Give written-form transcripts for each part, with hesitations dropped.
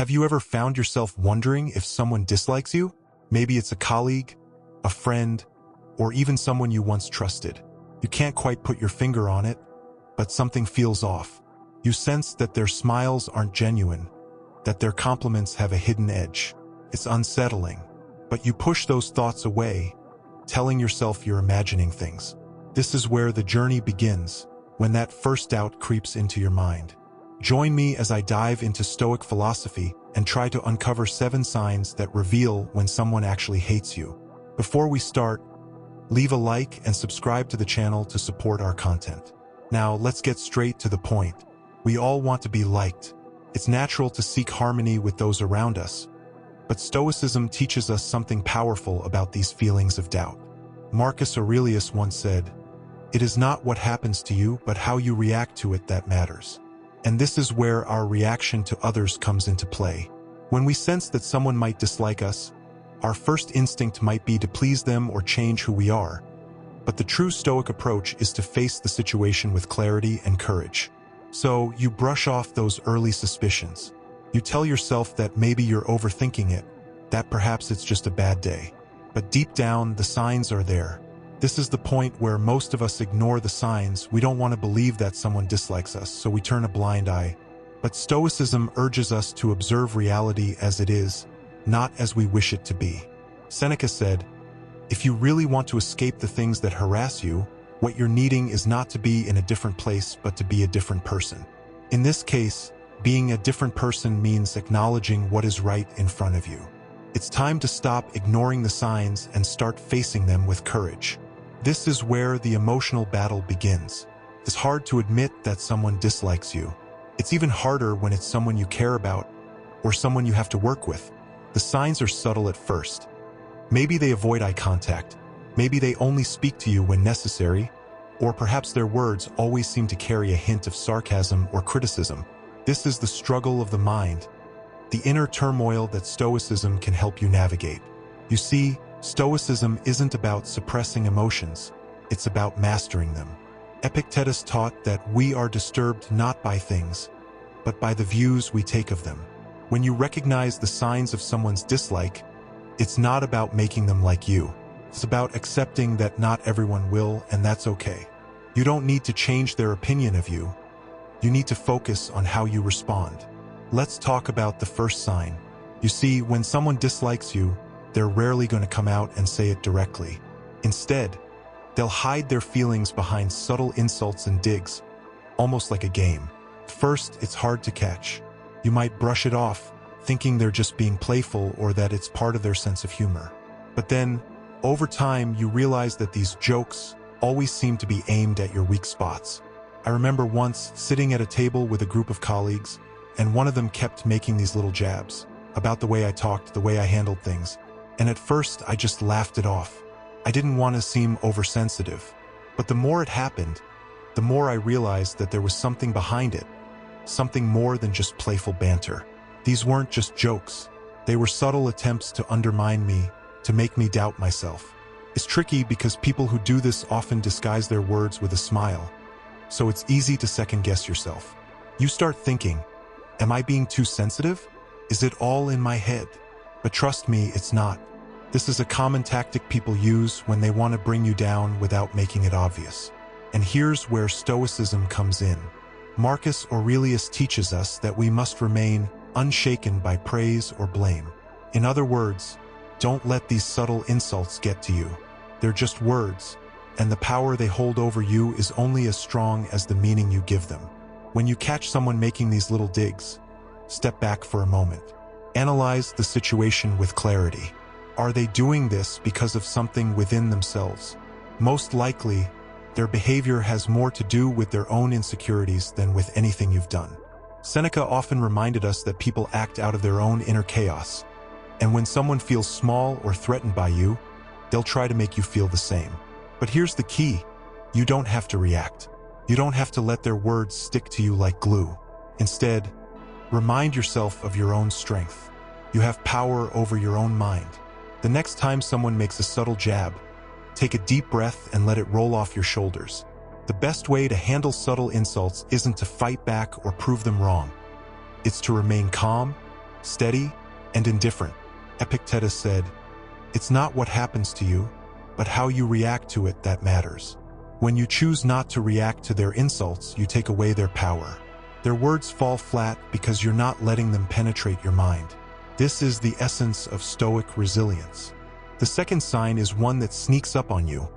Have you ever found yourself wondering if someone dislikes you? Maybe it's a colleague, a friend, or even someone you once trusted. You can't quite put your finger on it, but something feels off. You sense that their smiles aren't genuine, that their compliments have a hidden edge. It's unsettling, but you push those thoughts away, telling yourself you're imagining things. This is where the journey begins, when that first doubt creeps into your mind. Join me as I dive into Stoic philosophy and try to uncover 7 signs that reveal when someone actually hates you. Before we start, leave a like and subscribe to the channel to support our content. Now, let's get straight to the point. We all want to be liked. It's natural to seek harmony with those around us. But Stoicism teaches us something powerful about these feelings of doubt. Marcus Aurelius once said, "It is not what happens to you, but how you react to it that matters." And this is where our reaction to others comes into play. When we sense that someone might dislike us, our first instinct might be to please them or change who we are. But the true Stoic approach is to face the situation with clarity and courage. So you brush off those early suspicions. You tell yourself that maybe you're overthinking it, that perhaps it's just a bad day. But deep down, the signs are there. This is the point where most of us ignore the signs. We don't want to believe that someone dislikes us, so we turn a blind eye. But Stoicism urges us to observe reality as it is, not as we wish it to be. Seneca said, "If you really want to escape the things that harass you, what you're needing is not to be in a different place, but to be a different person." In this case, being a different person means acknowledging what is right in front of you. It's time to stop ignoring the signs and start facing them with courage. This is where the emotional battle begins. It's hard to admit that someone dislikes you. It's even harder when it's someone you care about or someone you have to work with. The signs are subtle at first. Maybe they avoid eye contact. Maybe they only speak to you when necessary, or perhaps their words always seem to carry a hint of sarcasm or criticism. This is the struggle of the mind, the inner turmoil that Stoicism can help you navigate. You see, Stoicism isn't about suppressing emotions, it's about mastering them. Epictetus taught that we are disturbed not by things, but by the views we take of them. When you recognize the signs of someone's dislike, it's not about making them like you. It's about accepting that not everyone will, and that's okay. You don't need to change their opinion of you. You need to focus on how you respond. Let's talk about the first sign. You see, when someone dislikes you, they're rarely going to come out and say it directly. Instead, they'll hide their feelings behind subtle insults and digs, almost like a game. First, it's hard to catch. You might brush it off, thinking they're just being playful or that it's part of their sense of humor. But then, over time, you realize that these jokes always seem to be aimed at your weak spots. I remember once sitting at a table with a group of colleagues, and one of them kept making these little jabs about the way I talked, the way I handled things. And at first, I just laughed it off. I didn't want to seem oversensitive. But the more it happened, the more I realized that there was something behind it, something more than just playful banter. These weren't just jokes. They were subtle attempts to undermine me, to make me doubt myself. It's tricky because people who do this often disguise their words with a smile, so it's easy to second-guess yourself. You start thinking, am I being too sensitive? Is it all in my head? But trust me, it's not. This is a common tactic people use when they want to bring you down without making it obvious. And here's where Stoicism comes in. Marcus Aurelius teaches us that we must remain unshaken by praise or blame. In other words, don't let these subtle insults get to you. They're just words, and the power they hold over you is only as strong as the meaning you give them. When you catch someone making these little digs, step back for a moment. Analyze the situation with clarity. Are they doing this because of something within themselves? Most likely, their behavior has more to do with their own insecurities than with anything you've done. Seneca often reminded us that people act out of their own inner chaos, and when someone feels small or threatened by you, they'll try to make you feel the same. But here's the key. You don't have to react. You don't have to let their words stick to you like glue. Instead, remind yourself of your own strength. You have power over your own mind. The next time someone makes a subtle jab, take a deep breath and let it roll off your shoulders. The best way to handle subtle insults isn't to fight back or prove them wrong. It's to remain calm, steady, and indifferent. Epictetus said, "It's not what happens to you, but how you react to it that matters." When you choose not to react to their insults, you take away their power. Their words fall flat because you're not letting them penetrate your mind. This is the essence of Stoic resilience. The second sign is one that sneaks up on you.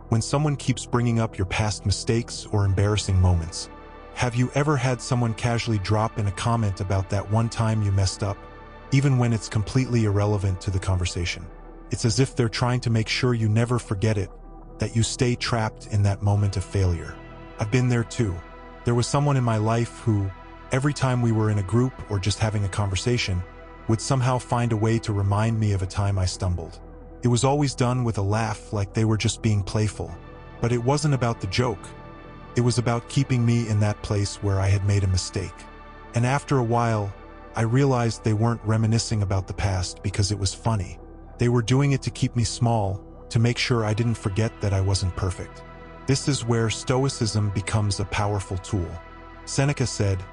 When someone keeps bringing up your past mistakes or embarrassing moments. Have you ever had someone casually drop in a comment about that one time you messed up, even when it's completely irrelevant to the conversation? It's as if they're trying to make sure you never forget it, that you stay trapped in that moment of failure. I've been there too. There was someone in my life who, every time we were in a group or just having a conversation, would somehow find a way to remind me of a time I stumbled. It was always done with a laugh, like they were just being playful. But it wasn't about the joke. It was about keeping me in that place where I had made a mistake. And after a while, I realized they weren't reminiscing about the past because it was funny. They were doing it to keep me small, to make sure I didn't forget that I wasn't perfect. This is where Stoicism becomes a powerful tool. Seneca said,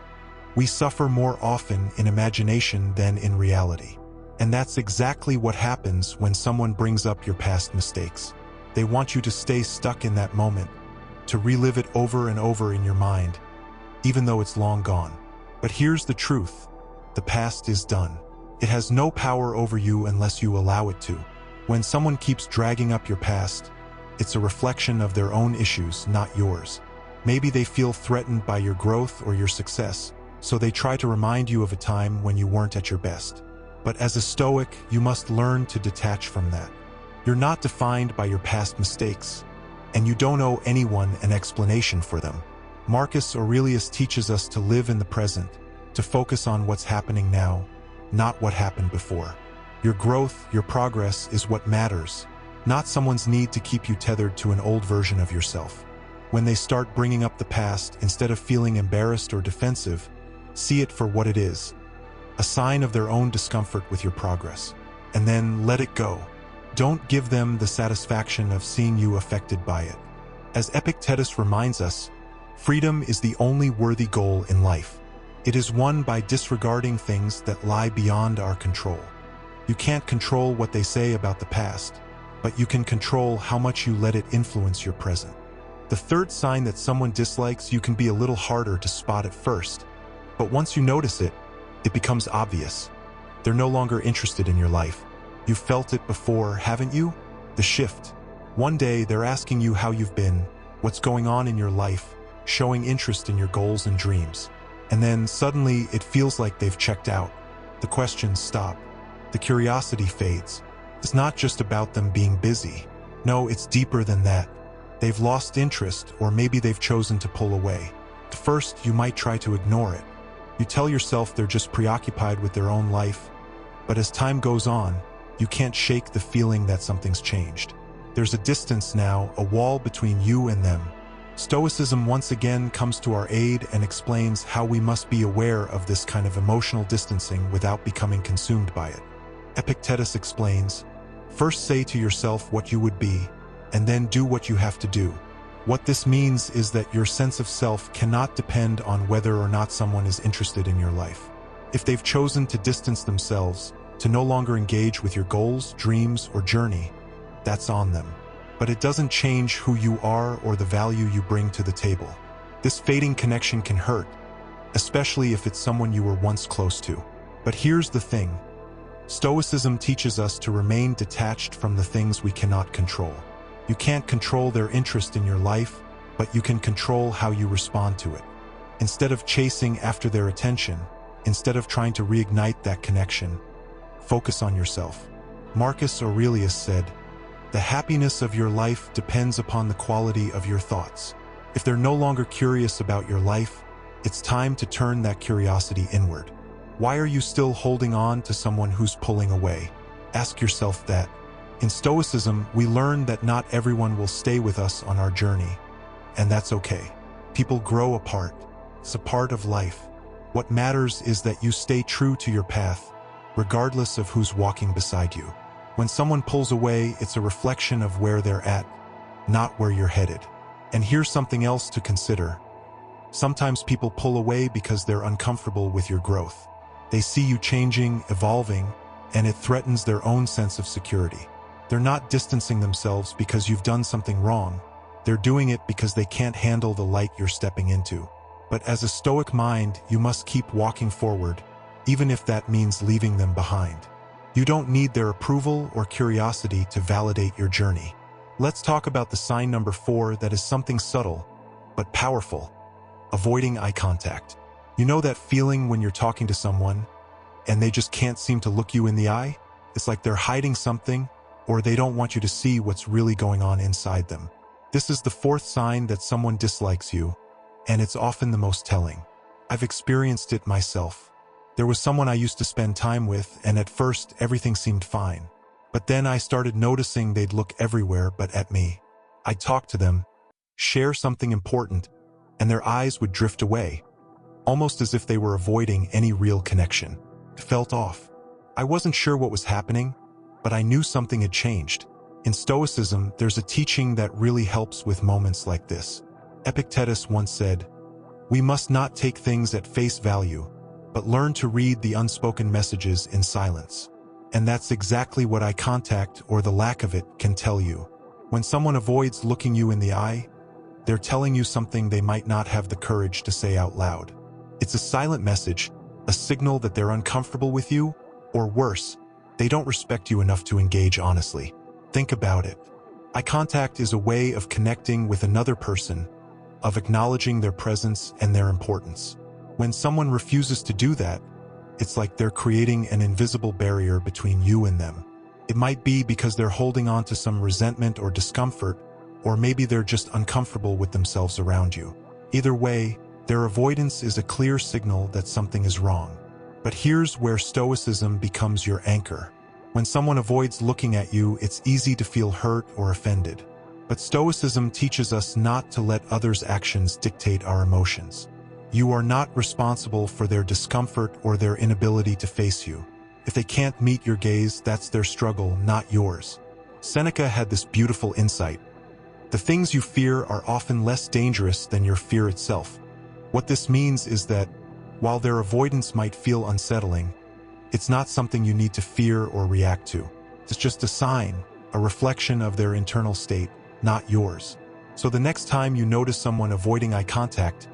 "We suffer more often in imagination than in reality." And that's exactly what happens when someone brings up your past mistakes. They want you to stay stuck in that moment, to relive it over and over in your mind, even though it's long gone. But here's the truth. The past is done. It has no power over you unless you allow it to. When someone keeps dragging up your past, it's a reflection of their own issues, not yours. Maybe they feel threatened by your growth or your success, so they try to remind you of a time when you weren't at your best. But as a Stoic, you must learn to detach from that. You're not defined by your past mistakes, and you don't owe anyone an explanation for them. Marcus Aurelius teaches us to live in the present, to focus on what's happening now, not what happened before. Your growth, your progress is what matters, not someone's need to keep you tethered to an old version of yourself. When they start bringing up the past, instead of feeling embarrassed or defensive, see it for what it is, a sign of their own discomfort with your progress. And then let it go. Don't give them the satisfaction of seeing you affected by it. As Epictetus reminds us, freedom is the only worthy goal in life. It is won by disregarding things that lie beyond our control. You can't control what they say about the past, but you can control how much you let it influence your present. The third sign that someone dislikes you can be a little harder to spot at first, but once you notice it, it becomes obvious. They're no longer interested in your life. You've felt it before, haven't you? The shift. One day they're asking you how you've been, what's going on in your life, showing interest in your goals and dreams. And then suddenly it feels like they've checked out. The questions stop. The curiosity fades. It's not just about them being busy. No, it's deeper than that. They've lost interest, or maybe they've chosen to pull away. At first, you might try to ignore it. You tell yourself they're just preoccupied with their own life. But as time goes on, you can't shake the feeling that something's changed. There's a distance now, a wall between you and them. Stoicism once again comes to our aid and explains how we must be aware of this kind of emotional distancing without becoming consumed by it. Epictetus explains, "First say to yourself what you would be, and then do what you have to do." What this means is that your sense of self cannot depend on whether or not someone is interested in your life. If they've chosen to distance themselves, to no longer engage with your goals, dreams, or journey, that's on them. But it doesn't change who you are or the value you bring to the table. This fading connection can hurt, especially if it's someone you were once close to. But here's the thing. Stoicism teaches us to remain detached from the things we cannot control. You can't control their interest in your life, but you can control how you respond to it. Instead of chasing after their attention, instead of trying to reignite that connection, focus on yourself. Marcus Aurelius said, "The happiness of your life depends upon the quality of your thoughts." If they're no longer curious about your life, it's time to turn that curiosity inward. Why are you still holding on to someone who's pulling away? Ask yourself that. In Stoicism, we learn that not everyone will stay with us on our journey, and that's okay. People grow apart. It's a part of life. What matters is that you stay true to your path, regardless of who's walking beside you. When someone pulls away, it's a reflection of where they're at, not where you're headed. And here's something else to consider. Sometimes people pull away because they're uncomfortable with your growth. They see you changing, evolving, and it threatens their own sense of security. They're not distancing themselves because you've done something wrong. They're doing it because they can't handle the light you're stepping into. But as a Stoic mind, you must keep walking forward, even if that means leaving them behind. You don't need their approval or curiosity to validate your journey. Let's talk about the sign number 4 that is something subtle, but powerful. Avoiding eye contact. You know that feeling when you're talking to someone, and they just can't seem to look you in the eye? It's like they're hiding something, or they don't want you to see what's really going on inside them. This is the 4th sign that someone dislikes you, and it's often the most telling. I've experienced it myself. There was someone I used to spend time with, and at first everything seemed fine. But then I started noticing they'd look everywhere but at me. I'd talk to them, share something important, and their eyes would drift away, almost as if they were avoiding any real connection. It felt off. I wasn't sure what was happening, but I knew something had changed. In Stoicism, there's a teaching that really helps with moments like this. Epictetus once said, "We must not take things at face value, but learn to read the unspoken messages in silence." And that's exactly what eye contact, or the lack of it, can tell you. When someone avoids looking you in the eye, they're telling you something they might not have the courage to say out loud. It's a silent message, a signal that they're uncomfortable with you, or worse, they don't respect you enough to engage honestly. Think about it. Eye contact is a way of connecting with another person, of acknowledging their presence and their importance. When someone refuses to do that, it's like they're creating an invisible barrier between you and them. It might be because they're holding on to some resentment or discomfort, or maybe they're just uncomfortable with themselves around you. Either way, their avoidance is a clear signal that something is wrong. But here's where Stoicism becomes your anchor. When someone avoids looking at you, it's easy to feel hurt or offended. But Stoicism teaches us not to let others' actions dictate our emotions. You are not responsible for their discomfort or their inability to face you. If they can't meet your gaze, that's their struggle, not yours. Seneca had this beautiful insight. The things you fear are often less dangerous than your fear itself. What this means is that, while their avoidance might feel unsettling, it's not something you need to fear or react to. It's just a sign, a reflection of their internal state, not yours. So the next time you notice someone avoiding eye contact,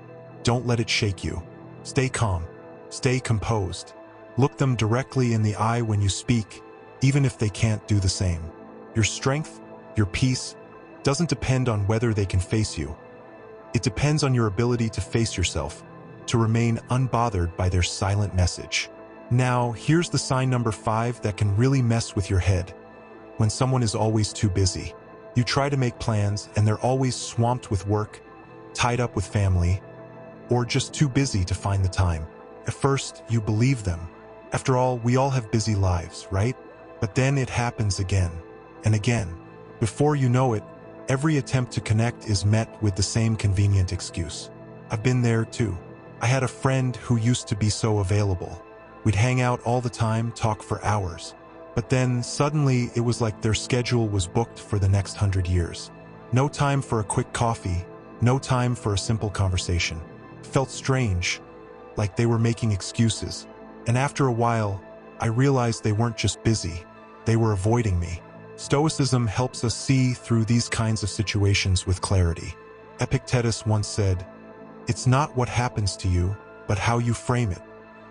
don't let it shake you. Stay calm. Stay composed. Look them directly in the eye when you speak, even if they can't do the same. Your strength, your peace, doesn't depend on whether they can face you. It depends on your ability to face yourself, to remain unbothered by their silent message. Now, here's the sign number 5 that can really mess with your head. When someone is always too busy. You try to make plans and they're always swamped with work, tied up with family, or just too busy to find the time. At first, you believe them. After all, we all have busy lives, right? But then it happens again and again. Before you know it, every attempt to connect is met with the same convenient excuse. I've been there too. I had a friend who used to be so available. We'd hang out all the time, talk for hours. But then, suddenly, it was like their schedule was booked for the next 100 years. No time for a quick coffee, no time for a simple conversation. Felt strange, like they were making excuses. And after a while, I realized they weren't just busy, they were avoiding me. Stoicism helps us see through these kinds of situations with clarity. Epictetus once said, "It's not what happens to you, but how you frame it."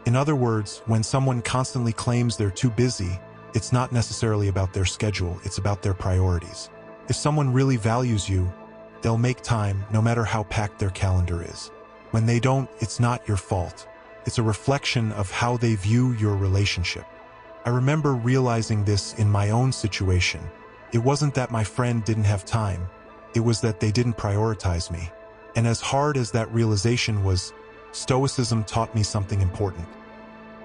In other words, when someone constantly claims they're too busy, it's not necessarily about their schedule, it's about their priorities. If someone really values you, they'll make time no matter how packed their calendar is. When they don't, it's not your fault. It's a reflection of how they view your relationship. I remember realizing this in my own situation. It wasn't that my friend didn't have time, it was that they didn't prioritize me. And as hard as that realization was, Stoicism taught me something important.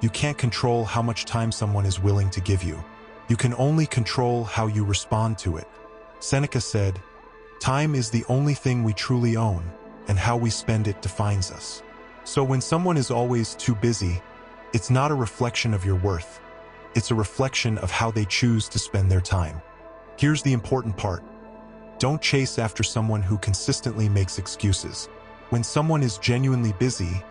You can't control how much time someone is willing to give you. You can only control how you respond to it. Seneca said, "Time is the only thing we truly own, and how we spend it defines us." So when someone is always too busy, it's not a reflection of your worth. It's a reflection of how they choose to spend their time. Here's the important part. Don't chase after someone who consistently makes excuses. When someone is genuinely busy,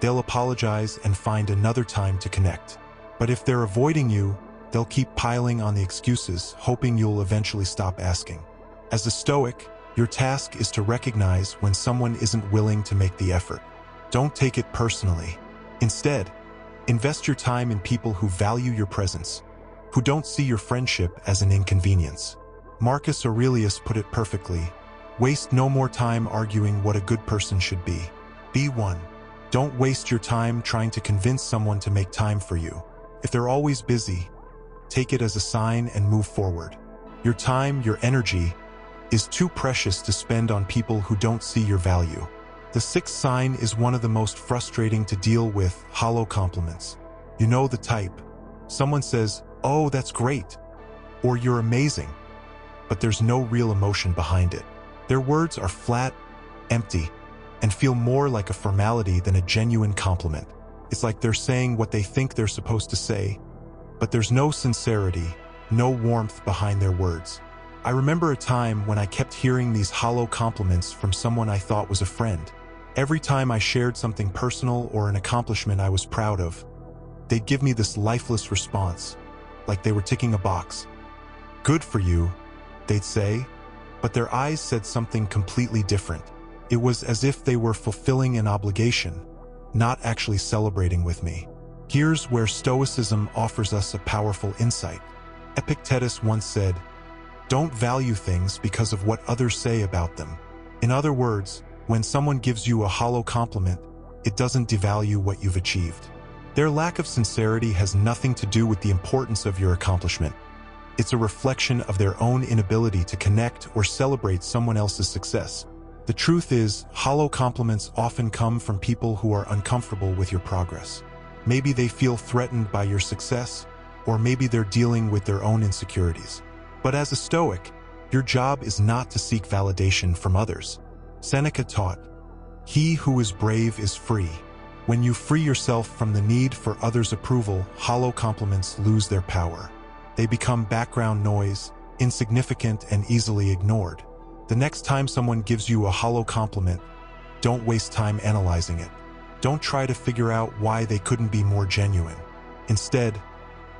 they'll apologize and find another time to connect. But if they're avoiding you, they'll keep piling on the excuses, hoping you'll eventually stop asking. As a Stoic, your task is to recognize when someone isn't willing to make the effort. Don't take it personally. Instead, invest your time in people who value your presence, who don't see your friendship as an inconvenience. Marcus Aurelius put it perfectly: waste no more time arguing what a good person should be. Be one. Don't waste your time trying to convince someone to make time for you. If they're always busy, take it as a sign and move forward. Your time, your energy, is too precious to spend on people who don't see your value. The sixth sign is one of the most frustrating to deal with: hollow compliments. You know the type. Someone says, "Oh, that's great," or "You're amazing," but there's no real emotion behind it. Their words are flat, empty, and feel more like a formality than a genuine compliment. It's like they're saying what they think they're supposed to say, but there's no sincerity, no warmth behind their words. I remember a time when I kept hearing these hollow compliments from someone I thought was a friend. Every time I shared something personal or an accomplishment I was proud of, they'd give me this lifeless response, like they were ticking a box. "Good for you," they'd say, but their eyes said something completely different. It was as if they were fulfilling an obligation, not actually celebrating with me. Here's where Stoicism offers us a powerful insight. Epictetus once said, "Don't value things because of what others say about them." In other words, when someone gives you a hollow compliment, it doesn't devalue what you've achieved. Their lack of sincerity has nothing to do with the importance of your accomplishment. It's a reflection of their own inability to connect or celebrate someone else's success. The truth is, hollow compliments often come from people who are uncomfortable with your progress. Maybe they feel threatened by your success, or maybe they're dealing with their own insecurities. But as a Stoic, your job is not to seek validation from others. Seneca taught, "He who is brave is free." When you free yourself from the need for others' approval, hollow compliments lose their power. They become background noise, insignificant and easily ignored. The next time someone gives you a hollow compliment, don't waste time analyzing it. Don't try to figure out why they couldn't be more genuine. Instead,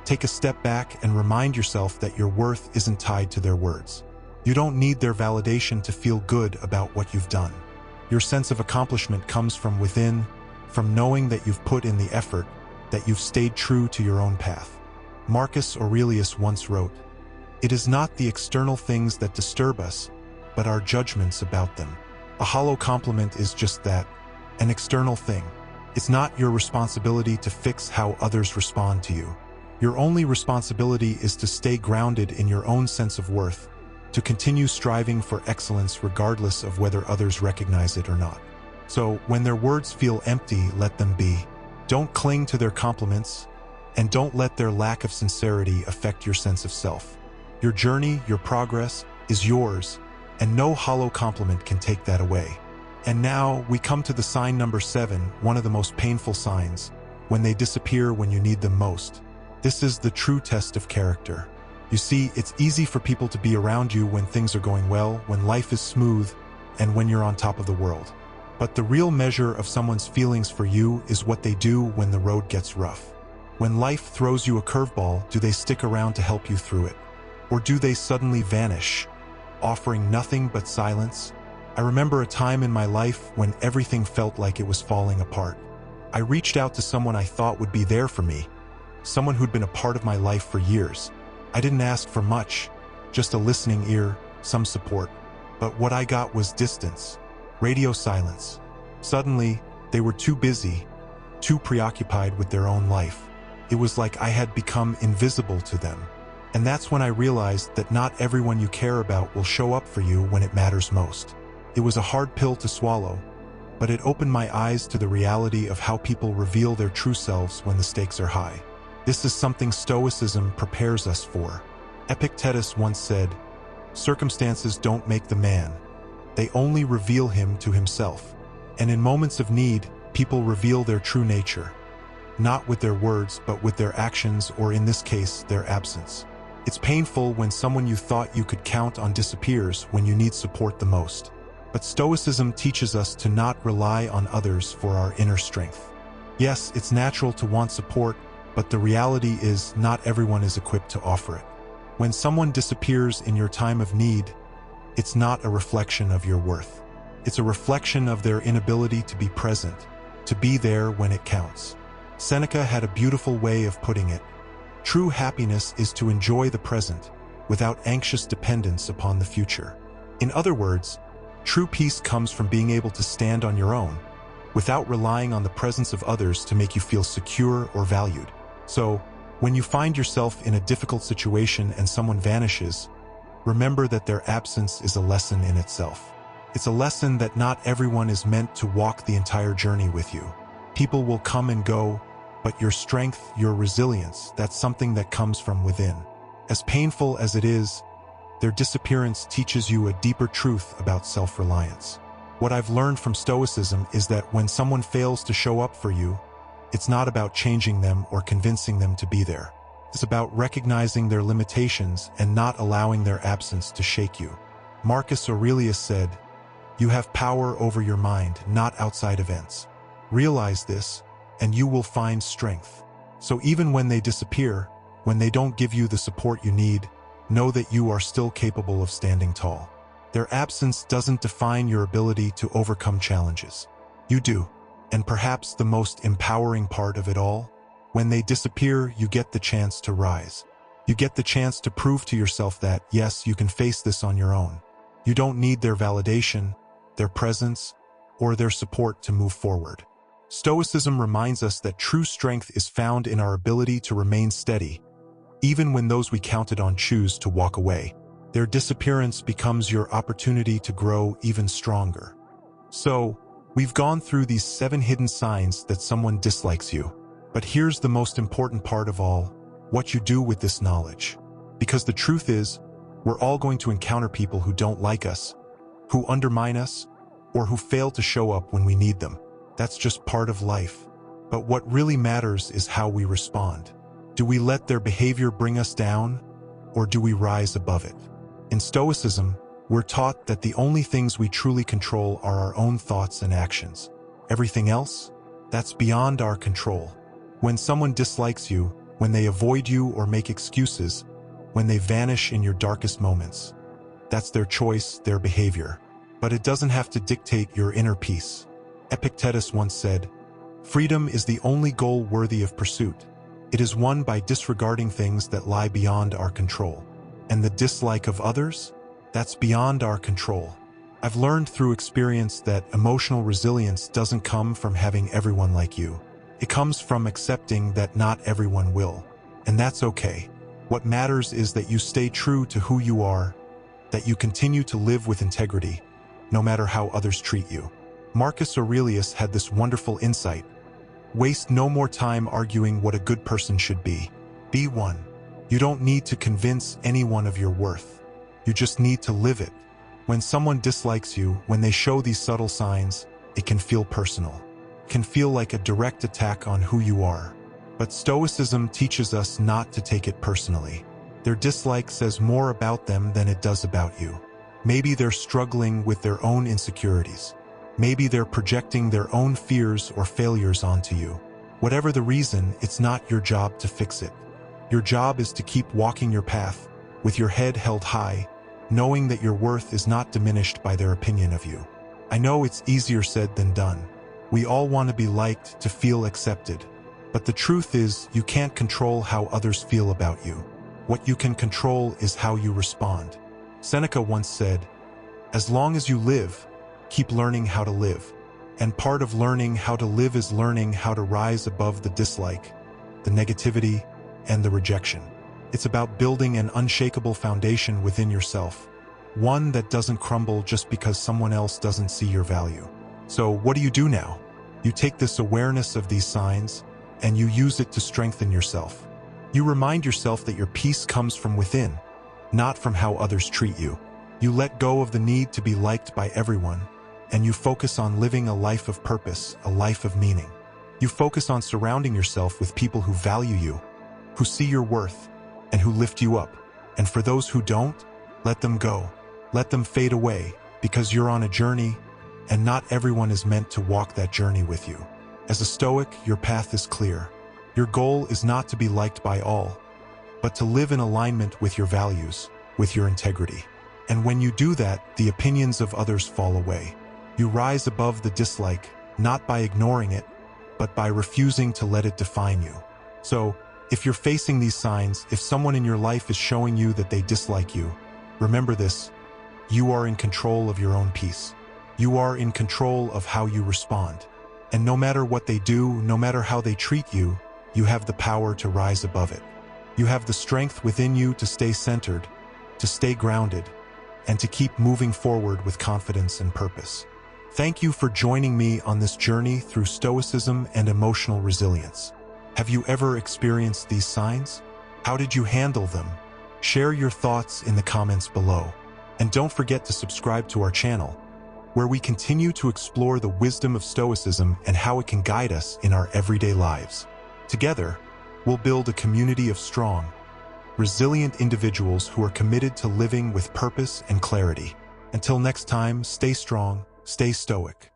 take a step back and remind yourself that your worth isn't tied to their words. You don't need their validation to feel good about what you've done. Your sense of accomplishment comes from within, from knowing that you've put in the effort, that you've stayed true to your own path. Marcus Aurelius once wrote, "It is not the external things that disturb us, but our judgments about them." A hollow compliment is just that, an external thing. It's not your responsibility to fix how others respond to you. Your only responsibility is to stay grounded in your own sense of worth, to continue striving for excellence regardless of whether others recognize it or not. So, when their words feel empty, let them be. Don't cling to their compliments, and don't let their lack of sincerity affect your sense of self. Your journey, your progress, is yours, and no hollow compliment can take that away. And now, we come to the sign number 7, one of the most painful signs, when they disappear when you need them most. This is the true test of character. You see, it's easy for people to be around you when things are going well, when life is smooth, and when you're on top of the world. But the real measure of someone's feelings for you is what they do when the road gets rough. When life throws you a curveball, do they stick around to help you through it? Or do they suddenly vanish, offering nothing but silence? I remember a time in my life when everything felt like it was falling apart. I reached out to someone I thought would be there for me, someone who'd been a part of my life for years. I didn't ask for much, just a listening ear, some support. But what I got was distance, radio silence. Suddenly, they were too busy, too preoccupied with their own life. It was like I had become invisible to them. And that's when I realized that not everyone you care about will show up for you when it matters most. It was a hard pill to swallow, but it opened my eyes to the reality of how people reveal their true selves when the stakes are high. This is something Stoicism prepares us for. Epictetus once said, "Circumstances don't make the man. They only reveal him to himself." And in moments of need, people reveal their true nature. Not with their words, but with their actions, or in this case, their absence. It's painful when someone you thought you could count on disappears when you need support the most. But Stoicism teaches us to not rely on others for our inner strength. Yes, it's natural to want support, but the reality is not everyone is equipped to offer it. When someone disappears in your time of need, it's not a reflection of your worth. It's a reflection of their inability to be present, to be there when it counts. Seneca had a beautiful way of putting it. True happiness is to enjoy the present without anxious dependence upon the future. In other words, true peace comes from being able to stand on your own, without relying on the presence of others to make you feel secure or valued. So, when you find yourself in a difficult situation and someone vanishes, remember that their absence is a lesson in itself. It's a lesson that not everyone is meant to walk the entire journey with you. People will come and go, but your strength, your resilience, that's something that comes from within. As painful as it is, their disappearance teaches you a deeper truth about self-reliance. What I've learned from Stoicism is that when someone fails to show up for you, it's not about changing them or convincing them to be there. It's about recognizing their limitations and not allowing their absence to shake you. Marcus Aurelius said, "You have power over your mind, not outside events. Realize this, and you will find strength." So even when they disappear, when they don't give you the support you need, know that you are still capable of standing tall. Their absence doesn't define your ability to overcome challenges. You do. And perhaps the most empowering part of it all, when they disappear, you get the chance to rise. You get the chance to prove to yourself that, yes, you can face this on your own. You don't need their validation, their presence, or their support to move forward. Stoicism reminds us that true strength is found in our ability to remain steady, even when those we counted on choose to walk away. Their disappearance becomes your opportunity to grow even stronger. So, we've gone through these 7 hidden signs that someone dislikes you. But here's the most important part of all, what you do with this knowledge. Because the truth is, we're all going to encounter people who don't like us, who undermine us, or who fail to show up when we need them. That's just part of life. But what really matters is how we respond. Do we let their behavior bring us down, or do we rise above it? In Stoicism, we're taught that the only things we truly control are our own thoughts and actions. Everything else? That's beyond our control. When someone dislikes you, when they avoid you or make excuses, when they vanish in your darkest moments, that's their choice, their behavior. But it doesn't have to dictate your inner peace. Epictetus once said, "Freedom is the only goal worthy of pursuit. It is won by disregarding things that lie beyond our control. And the dislike of others? That's beyond our control." I've learned through experience that emotional resilience doesn't come from having everyone like you. It comes from accepting that not everyone will. And that's okay. What matters is that you stay true to who you are, that you continue to live with integrity, no matter how others treat you. Marcus Aurelius had this wonderful insight. Waste no more time arguing what a good person should be. Be one. You don't need to convince anyone of your worth. You just need to live it. When someone dislikes you, when they show these subtle signs, it can feel personal. It can feel like a direct attack on who you are. But Stoicism teaches us not to take it personally. Their dislike says more about them than it does about you. Maybe they're struggling with their own insecurities. Maybe they're projecting their own fears or failures onto you. Whatever the reason, it's not your job to fix it. Your job is to keep walking your path, with your head held high, knowing that your worth is not diminished by their opinion of you. I know it's easier said than done. We all want to be liked, to feel accepted. But the truth is, you can't control how others feel about you. What you can control is how you respond. Seneca once said, "As long as you live, keep learning how to live." And part of learning how to live is learning how to rise above the dislike, the negativity, and the rejection. It's about building an unshakable foundation within yourself, one that doesn't crumble just because someone else doesn't see your value. So what do you do now? You take this awareness of these signs, and you use it to strengthen yourself. You remind yourself that your peace comes from within, not from how others treat you. You let go of the need to be liked by everyone, and you focus on living a life of purpose, a life of meaning. You focus on surrounding yourself with people who value you, who see your worth, and who lift you up. And for those who don't, let them go. Let them fade away, because you're on a journey, and not everyone is meant to walk that journey with you. As a Stoic, your path is clear. Your goal is not to be liked by all, but to live in alignment with your values, with your integrity. And when you do that, the opinions of others fall away. You rise above the dislike, not by ignoring it, but by refusing to let it define you. So, if you're facing these signs, if someone in your life is showing you that they dislike you, remember this: you are in control of your own peace. You are in control of how you respond. And no matter what they do, no matter how they treat you, you have the power to rise above it. You have the strength within you to stay centered, to stay grounded, and to keep moving forward with confidence and purpose. Thank you for joining me on this journey through Stoicism and emotional resilience. Have you ever experienced these signs? How did you handle them? Share your thoughts in the comments below. And don't forget to subscribe to our channel, where we continue to explore the wisdom of Stoicism and how it can guide us in our everyday lives. Together, we'll build a community of strong, resilient individuals who are committed to living with purpose and clarity. Until next time, stay strong, stay stoic.